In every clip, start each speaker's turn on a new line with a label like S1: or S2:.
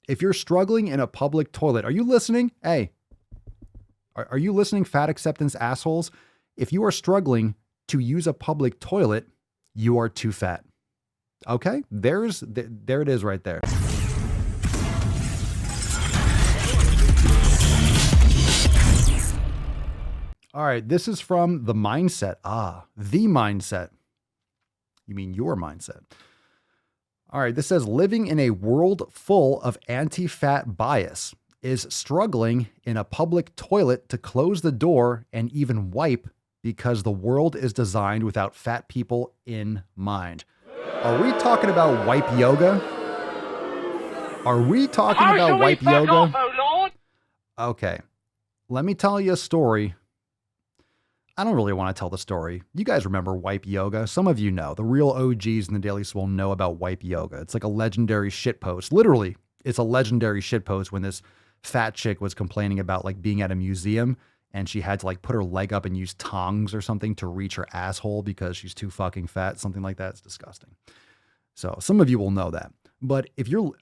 S1: If you're struggling in a public toilet, are you listening? Hey, are you listening, fat acceptance assholes? If you are struggling to use a public toilet, you are too fat. Okay? There it is right there. All right, this is from The Mindset. The Mindset. You mean your mindset. All right, this says living in a world full of anti-fat bias is struggling in a public toilet to close the door and even wipe because the world is designed without fat people in mind. Are we talking about wipe yoga? Are we talking about wipe yoga?
S2: Off, oh Lord?
S1: Okay, let me tell you a story. I don't really want to tell the story. You guys remember wipe yoga? Some of you know. The real OGs in the Daily Swole know about wipe yoga. It's like a legendary shitpost. Literally, it's a legendary shitpost when this fat chick was complaining about like being at a museum and she had to like put her leg up and use tongs or something to reach her asshole because she's too fucking fat. Something like that. It's disgusting. So some of you will know that. But if you're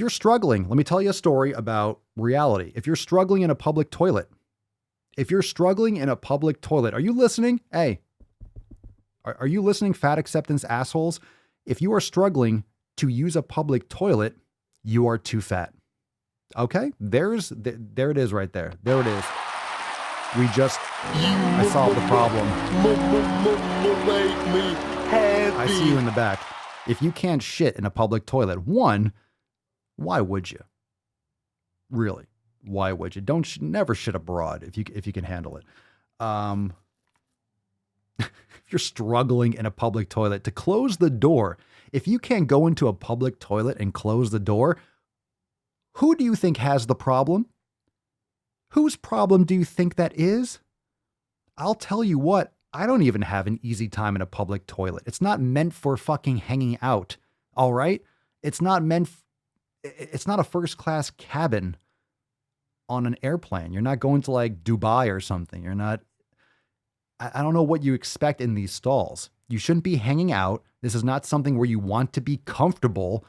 S1: struggling, let me tell you a story about reality. If you're struggling in a public toilet, are you listening? Hey, are you listening, fat acceptance assholes? If you are struggling to use a public toilet, you are too fat. Okay? There it is right there. There it is. I solved the problem. I see you in the back. If you can't shit in a public toilet, one, why would you? Really? Why would you? Never shit abroad if you can handle it. If you're struggling in a public toilet to close the door, if you can't go into a public toilet and close the door, who do you think has the problem? Whose problem do you think that is? I'll tell you what, I don't even have an easy time in a public toilet. It's not meant for fucking hanging out. All right? It's not a first class cabin on an airplane. You're not going to like Dubai or something. I don't know what you expect in these stalls. You shouldn't be hanging out. This is not something where you want to be comfortable.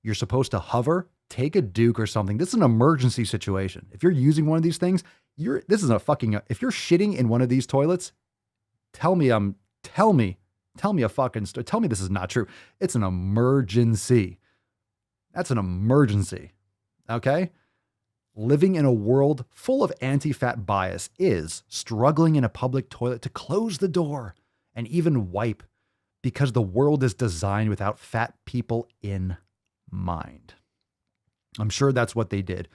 S1: You're supposed to hover, take a Duke or something. This is an emergency situation. If you're using one of these things, if you're shitting in one of these toilets, tell me a fucking story. Tell me this is not true. It's an emergency. That's an emergency. Okay? Living in a world full of anti-fat bias is struggling in a public toilet to close the door and even wipe because the world is designed without fat people in mind. I'm sure that's what they did.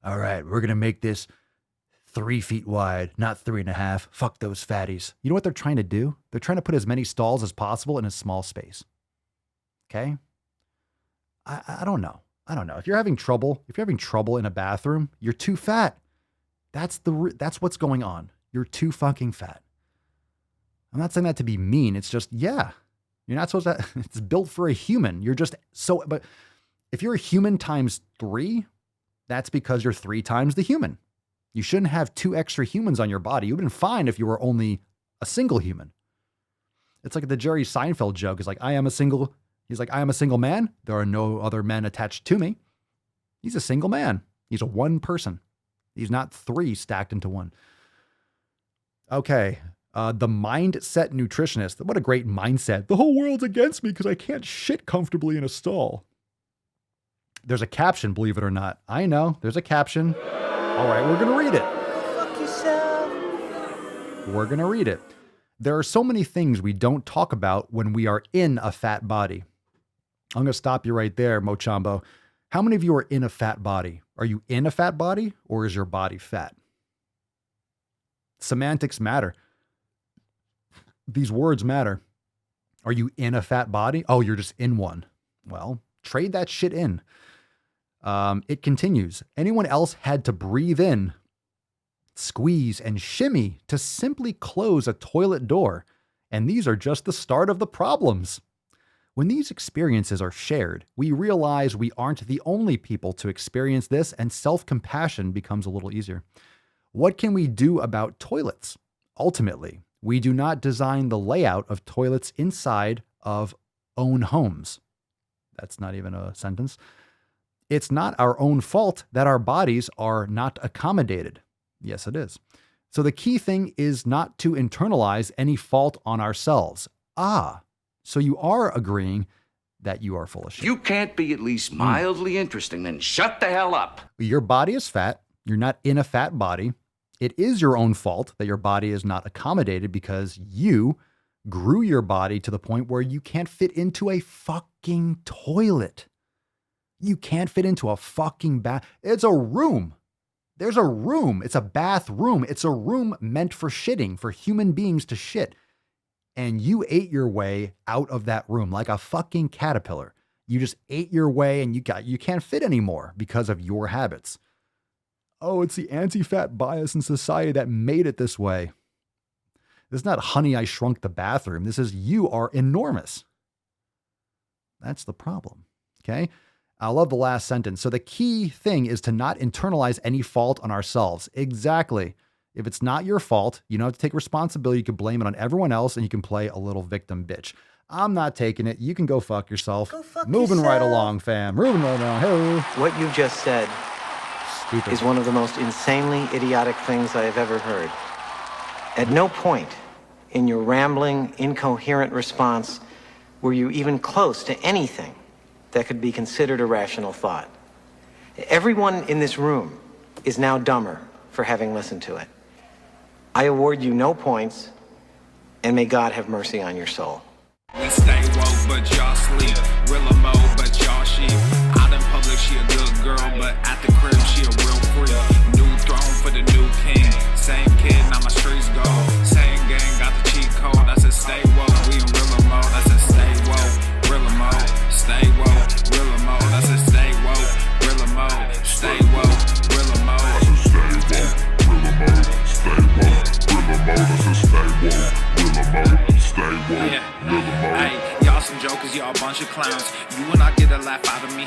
S1: All right, we're going to make this 3 feet wide, not 3.5. Fuck those fatties. You know what they're trying to do? They're trying to put as many stalls as possible in a small space. Okay? I don't know. If you're having trouble in a bathroom, you're too fat. That's what's going on. You're too fucking fat. I'm not saying that to be mean. It's just, yeah, you're not supposed to, it's built for a human. But if you're a human times 3, that's because you're 3 times the human. You shouldn't have 2 extra humans on your body. You'd have been fine if you were only a single human. It's like the Jerry Seinfeld joke. He's like, I am a single man. There are no other men attached to me. He's a single man. He's a one person. He's not 3 stacked into one. Okay. The mindset nutritionist. What a great mindset. The whole world's against me because I can't shit comfortably in a stall. There's a caption, believe it or not. I know. There's a caption. All right, we're going to read it.
S2: Fuck yourself.
S1: We're going to read it. There are so many things we don't talk about when we are in a fat body. I'm going to stop you right there, Mochambo. How many of you are in a fat body? Are you in a fat body or is your body fat? Semantics matter. These words matter. Are you in a fat body? Oh, you're just in one. Well, trade that shit in. It continues. Anyone else had to breathe in, squeeze, and shimmy to simply close a toilet door. And these are just the start of the problems. When these experiences are shared, we realize we aren't the only people to experience this, and self-compassion becomes a little easier. What can we do about toilets? Ultimately, we do not design the layout of toilets inside of own homes. That's not even a sentence. It's not our own fault that our bodies are not accommodated. Yes, it is. So the key thing is not to internalize any fault on ourselves. So you are agreeing that you are full of shit.
S3: You can't be at least mildly interesting, then shut the hell up.
S1: Your body is fat. You're not in a fat body. It is your own fault that your body is not accommodated because you grew your body to the point where you can't fit into a fucking toilet. You can't fit into a fucking bath. It's a room. There's a room. It's a bathroom. It's a room meant for shitting, for human beings to shit. And you ate your way out of that room like a fucking caterpillar. You just ate your way and you can't fit anymore because of your habits. Oh, it's the anti-fat bias in society that made it this way. This is not Honey, I Shrunk the Bathroom. This is you are enormous. That's the problem. Okay. I love the last sentence. So the key thing is to not internalize any fault on ourselves. Exactly. If it's not your fault, you don't have to take responsibility. You can blame it on everyone else and you can play a little victim bitch. I'm not taking it. You can go fuck yourself.
S2: Go fuck
S1: Moving
S2: yourself.
S1: right along, fam. Moving right along. Hey.
S4: What you just said
S1: Stupid.
S4: is one of the most insanely idiotic things I have ever heard. At no point in your rambling, incoherent response were you even close to anything that could be considered a rational thought. Everyone in this room is now dumber for having listened to it. I award you no points, and may God have mercy on your soul.
S5: We stay woke, but y'all sleep. Rilla mo, but y'all sheep. Out in public, she a good girl, but at the crib, she a real freak. New throne for the new king. Same kid, now my streets go. Same gang, got the cheat code. That's a stay woke. We in Rilla mo, that's a stay woke. Rilla mo, stay woke. Rilla mo, that's a stay woke. Rilla mo, stay woke. Rilla mo, that's a stay woke. Rilla mo, stay woke. Rilla mo, that's a stay woke. Rilla mo, stay woke. Hey, y'all some jokers, y'all a bunch of clowns. You will not get a laugh out of me.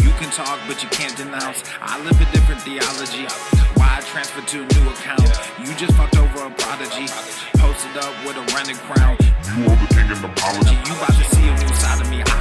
S5: You can talk, but you can't denounce. I live a different theology. Why I transferred to a new account? You just fucked over a prodigy. Posted up with a rented crown. You are the king in the apology. You about to see a new side of me. I